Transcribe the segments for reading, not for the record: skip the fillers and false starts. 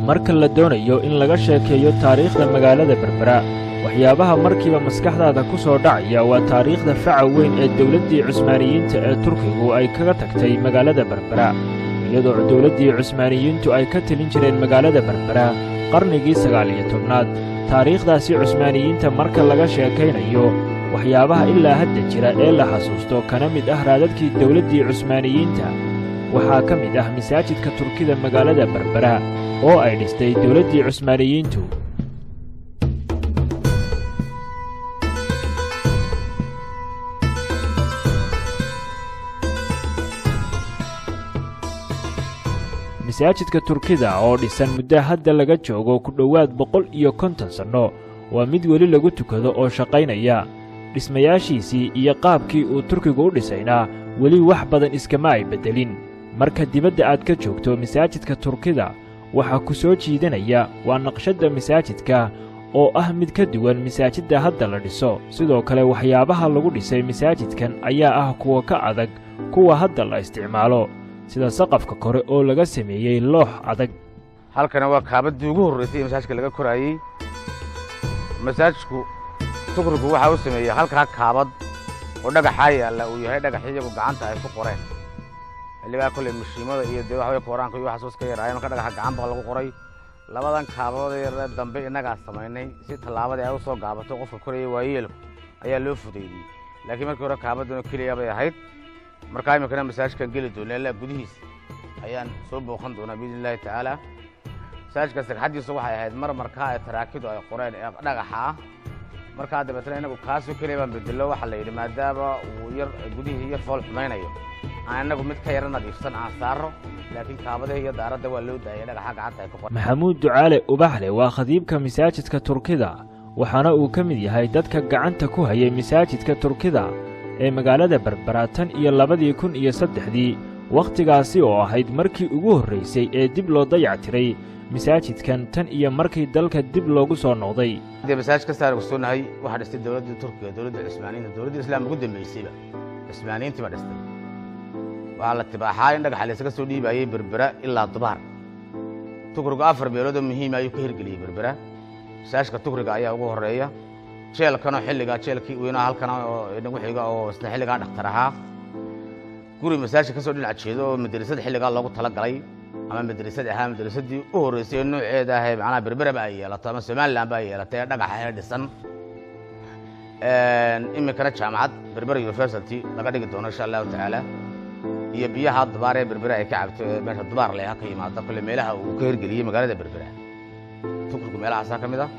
marka la doonayo in laga sheekeeyo taariikhda magaalada Berbera waxyaabaha markiiba maskaxdaada ku soo dhacaya waa taariikhda faca weyn ee dawladdii Cusmaaniyiinta ee Turkigu ay kaga tagtay magaalada Berbera iyadoo dawladdii Cusmaaniyiintu ay ka talin jireen magaalada Berbera qarnigii 19aad taariikhdaasi Cusmaaniyiinta marka laga sheekeynayo waxyaabaha ilaa hadda jira ee la xasuusto kana mid ah raadadkii dawladdii Cusmaaniyiinta waxaa ka mid ah masaajidka Turkida magaalada Berbera oo ay dhistay dawladdii Cusmaaniyiintu masaajidka Turkida oo dhisan muddo hadda laga joogo ku dhowaad 150 sano waa mid weli lagu tukado oo shaqaynaya dhismayaashiisii iyo qaabkii uu Turkigu u dhisayna weli wax badan iskama ay bedelin marka dibadda aad ka joogto masaajidka Turkida waxa ku soo jiidanaya waa naqshadda masaajidka oo ah mid ka duwan masaajidda hadda la dhiso sidoo kale waxyaabaha lagu dhisay masaajidkan ayaa ah kuwa ka adag kuwa hadda la isticmaalo sida saqafka kore oo laga sameeyay loox adag halkana waa kaabadii ugu horeysay masaajidka laga korayay masaajidku Turkigu waxa uu sameeyay halka kaabad oo dhagaxa yaala uu yahay dhagaxyada gacanta ay ku qoreen xilliga kale mashiimada iyo waxa Quraanka iyo waxa soo iska yaraayo marka dhagaxa gacan baa lagu qoray labadan kaabadood ee dambe inaga sameeynay si talaabada ay u soo gaabato qofka korayay waayeel ayaa loo fudeeyay laakiin markii hore kaabaduna kaliya bay ahayd marka ay makana masaajidka gali doonaa la gudihiis ayaan soo booqan doonaa biidilaahi taala masaajidka sagxadiisa waxay ahayd marka ay taraakidu ay qoreen dhagaxa marka dabeetana inagu kaas oo kaliya baan bedelo waxa la yiri maadaama uu yar gudihiisa yar fool xumaynayo anagu mid ka yarana dhiifsan aan saaro laakiin kaabadaha iyo daarada waa loo daayay dhagaxa gacanta ay ku qoreen Maxamuud Ducaale Ubaxle waa khadiibka masaajidka Turkida waxaana uu ka mid yahay dadka gacanta ku hayay masaajidka Turkida ee magaalada Berbera tan iyo 2003 waqtigaasi oo ahayd markii ugu horeysay ee dib loo dayactiray masaajidkan tan iyo markii dalka dib loogu soo noqday masaajidka saar soonahay waxa dhistay dawladda Turkiga dawladda Cusmaaniyiinta dawladda Islaamka ugu dambeysay Cusmaaniyiinta ba dhistay waa la tibaaxay in dhagax la iska soo dhiibayay Berbera ilaa Dubaar Turkigu afar meelood oo muhiim ah ayuu ka hirgeliyay Berbera masaajidka Turkiga ayaa ugu horeeya jeelkana xilliga jeelkii weynaa halkan oo inagu xiga oo isna xilliga dhakhtar ahaa guri masaajidka soo dhinac jeedo oo madrasad xilliga loogu tala galay ama madrasadii u horeysay nooceeda ah macna Berbera ba ay yeelato ama Soomaaliland ba ay yeelatay dhagaxa dhisan imikana jaamacad Berbera University laga dhigi doono insha Allah taala iyo biyaha Dubaar ee Berbera ay ka cabto meesha Dubaar leh ka yimaado kale meelaha uu ka hirgeliyay magaalada Berbera Turkigu meelahaas ka mid ah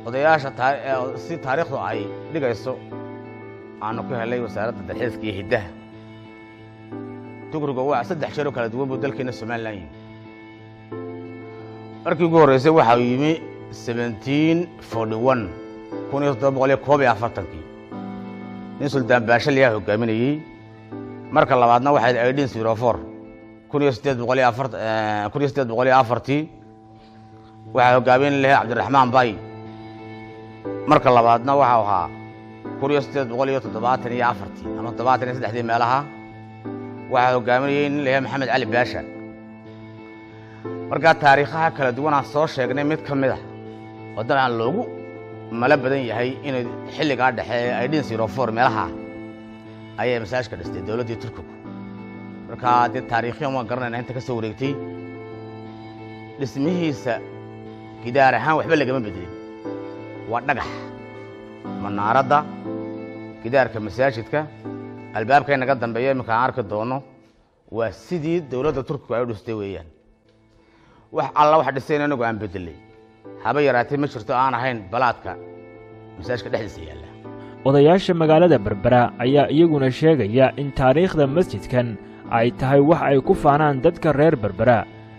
odayaasha si taariikhdu ay dhigayso aanu ku helay wasaaradda dalxiiska iyo hidaha Turkigu waa 3 jeer oo kala duwan dalkeena Soomaaliland markii ugu horeysay waxa uu yimi 1741 1741 nin Sultaan Baashal yaa hogaaminayay marka labaadna waxay aydin 04 1804 waxa hogaamin lahaa Cabdiraxmaan Bay marka labaadna waxa ahaa 1874 ama 73 meelaha waxa hogaaminayay in leeyahay Maxamed Cali Baasha marka taariikhaha kala duwan aan soo sheegnay mid kamid ah oo dabcan loogu mala badan yahay in xilliga dhexe ay dhin 04 meelaha ayay masaajidka dhistay dawladda Turkiga marka taariikhiyan waan garanayna inta ka soo wareegtay dhismihiisa gidaar ahaan waxba laga bedelin waa dhagax manaaradda gidaarka masaajidka albaabka inaga dambeeyay markaan arki doono waa sidii dawladda Turkiga ay u dhistay weeyaan wax alla wax dhisayna inagu aan bedelay haba yaraatay ma jirto aan ahayn balaadka masaajidka dhexdiisa yaala odayaasha magaalada Berbera ayaa iyaguna sheegaya in taariikhda masjidkan ay tahay wax ay ku faanaan dadka reer Berbera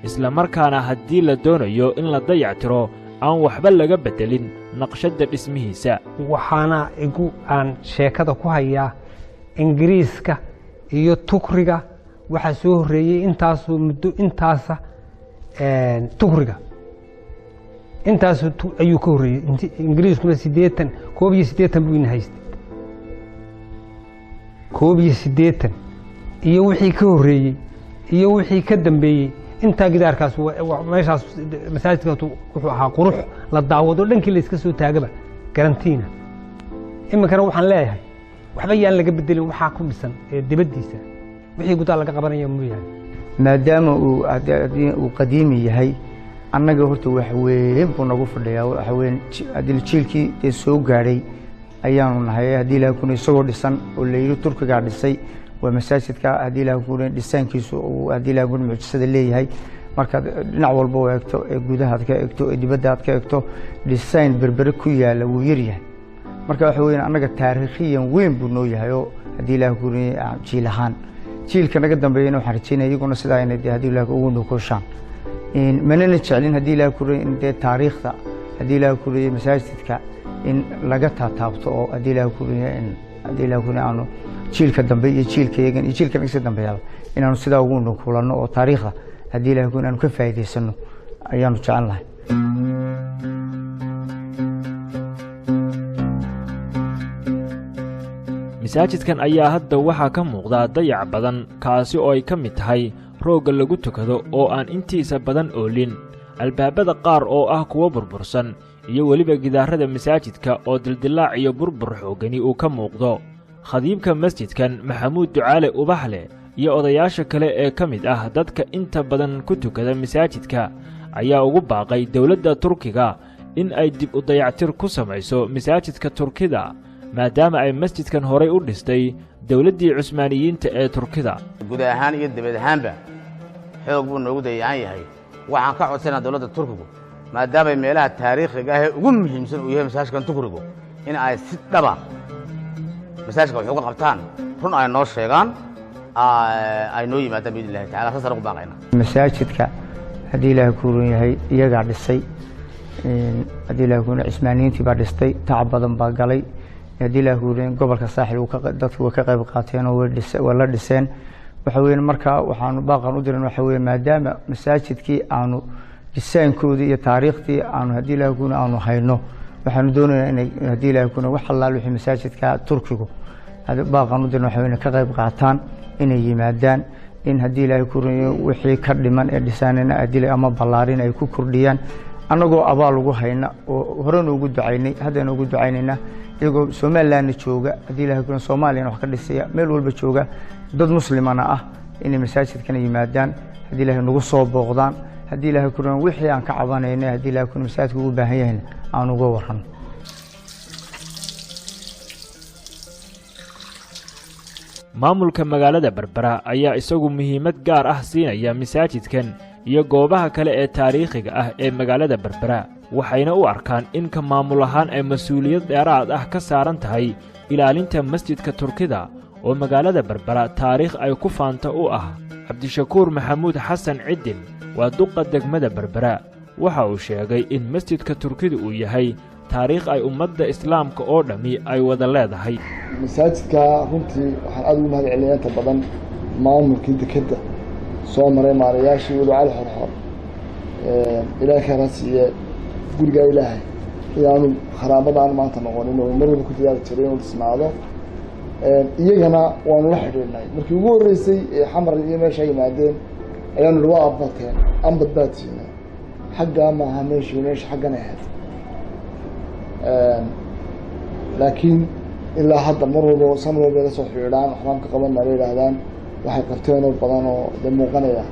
isla markaana haddii la doonayo in la dayactiro aan waxba laga bedelin naqshadda dhismihiisa waxaana igu aan sheekada ku hayaa Ingiriiska iyo Turkiga waxa soo horeeyay intaas muddo intaasa Turkiga intaas ayuu ka horeeyay Ingiriiskuna 80 buu in haystay 80 iyo wixii ka horeeyay iyo wixii ka dambeeyay intaa gidaarkaas meeshaas masaajidka wuxuu ahaa qurux la daawado dhankii la iska soo taagaba garantiina iminkana waxaan leeyahay waxba yaan laga bedelin waxaa ku dhisan dibaddiisa wixii gudaha laga qabanaya mooyaane maadaama uu qadiimi yahay annaga horta wax weyn buu nagu fadhiyaa waxa weyn haddii jiilkii ee soo gaadhay ayaanu nahay haddii ilaahay kuna isagoo dhisan oo la yidhi turkigaa dhisay waa masaajidka haddii ilaahay kuna dhisaankiisu uu haddii ilaahay kuna mucjisada leeyahay marka dhinac walba oo eegto ee gudaha aad ka eegto ee dibadda aad ka eegto design berbere ku yaala wuu yar yahay marka waxa weyn annaga taariikhiyan weyn buu noo yahay oo haddii ilaahay kuna jiil ahaan jiilka naga dambeeyana waxaan rajaynaya iyaguna sidaa inay haddii ilaahay ugu nukooshaan manana jeclin haddii ilaahay kuna intee taariikhda haddii ilaahay kuna masaajidka in laga taataabto oo haddii ilaahay kuna aanu jiilka dambe iyo jiilkayagan iyo jiilka naga dambeeyaba inaanu sidaa ugu nukulanno oo taariikhda haddii ilaahay kuna aanu ka faa'iidaysano ayaanu jecel lahay masaajidkan ayaa hadda waxaa ka muuqda dayac badan kaasi oo ay ka mid tahay roogga lagu tukado oo aan intiisa badan oolin albaabada qaar oo ah kuwo burbursan iyo weliba gidaarada masaajidka oo dildilaac iyo burbur xooggani uu ka muuqdo khadiibka masjidkan maxamuud ducaale ubaxle iyo odayaasha kale ee ka mid ah dadka inta badan ku tukada masaajidka ayaa ugu baaqay dowladda turkiga in ay dib u dayactir ku samayso masaajidka turkida maadaama ay masjidkan horay u dhistay dowladdii cusmaaniyiinta ee turkida guud ahaan iyo dibad ahaanba xoog buu noogu dayacan yahay waxaan ka codsanaa dowladda turkigu maadaama meelaha taariikhiga ah ee ugu muhiimsan uu yahay masaajidkan turkigu in ay si dhaba masaajidka wax uga qabtaan run ay noo sheegaan ay noo yimaadaan biidnillahi tacaala saasaan ugu baaqaynaa masaajidka haddii ilaahay ku run yahay iyagaa dhisay haddii ilaahay kuna cusmaaniyiintii baa dhistay tacab badan baa galay haddii ilaahay ku run gobolka saaxil dadku way ka qayb qaateen oo way la dhiseen waxa weeye markaa waxaanu baaqan u diran waxa weeye maadaama masaajidkii aanu dhisaankoodii iyo taariikhdii aanu haddii ilaahay kuna aanu hayno waxaanu doonaynaa inay haddii ilaahay kuna wax allaal wixii masaajidka turkigu baaqan u diran waxa weeye ka qayb qaataan inay yimaadaan in haddii ilaahay ku run wixii ka dhiman ee dhisaanina adilay ama ballaarin ay ku kordhiyaan annagoo abaal ugu hayna oo horena ugu ducaynay haddana ugu ducaynayna iyagoo somalilandna jooga haddii ilaahay kuna soomaaliyana wax ka dhisaya meel walba jooga dad muslimana ah inay masaajidkana yimaadaan haddii ilaahay nagu soo booqdaan haddii ilaahay kuna wixii aan ka cabanaynay haddii ilaahay kuna masaajidka ugu baahan yahayna aan uga warrano maamulka magaalada berbera ayaa isagu muhiimad gaar ah siinaya masaajidkan iyo goobaha kale ee taariikhiga ah ee magaalada berbera waxayna u arkaan in ka maamul ahaan ay mas-uuliyad dheeraad ah ka saaran tahay ilaalinta masjidka turkida oo magaalada berbera taariikh ay ku faanta u ah cabdishakuur maxamuud xasan ciddin waa duqa degmada berbera waxa uu sheegay in masjidka turkida uu yahay taariikh ay ummadda islaamka oo dhammi ay wada leedahay masaajidka runtii waxaan aad ugu mahad celinayaa inta badan maamulkii dekedda soo maray maarayaashii wadacaali xorxor ilaahay khayraa siiye gurigaa ilaahay inaanu kharaabadaan maanta noqonin oo mar walba ku dadaali jiray inuu dhisnaado iyagana waanu la xidhiidhnay markii ugu horreysay ee xamar iyo meesha yimaadeen ayaanu dhawa abbateen ambad baad siinay xaggaa maaha meesha xaggan ahayd laakiin ilaa hadda mar walba san walba la soo xidhiidhaan waxbaan ka qabanna la yidhaahdaan waxay qabteen oo badan oo de muuqanaya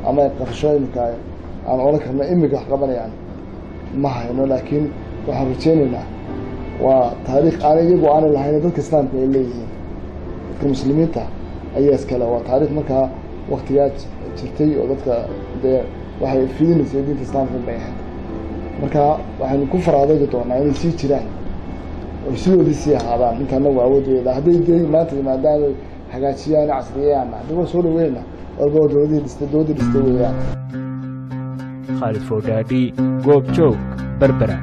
ama ay qabasho imika aan odhan karna imika wax qabanayaan ma hayno laakiin waxaan rajaynaynaa waa taariikh aan iyagu aanay lahayn dadka islaamka ay leeyihiin dadka muslimiinta ayaa iskale waa taariikh markaa waktigaa jirtay oo dadka dee waxay fidinaysay diinta islaamka bay ahayd marka waxaynu ku faraadaygi doonaa inay sii jiraan oy sidoodii sii ahaadaan inta anagu awooddeeda hadday dee maanta yimaadaan oy hagaajiyaan casriyeyaanna haddii waa soo dhaweyna walba dowladii dhistay weeyaan khaalid foodhaadhi goob joog berbera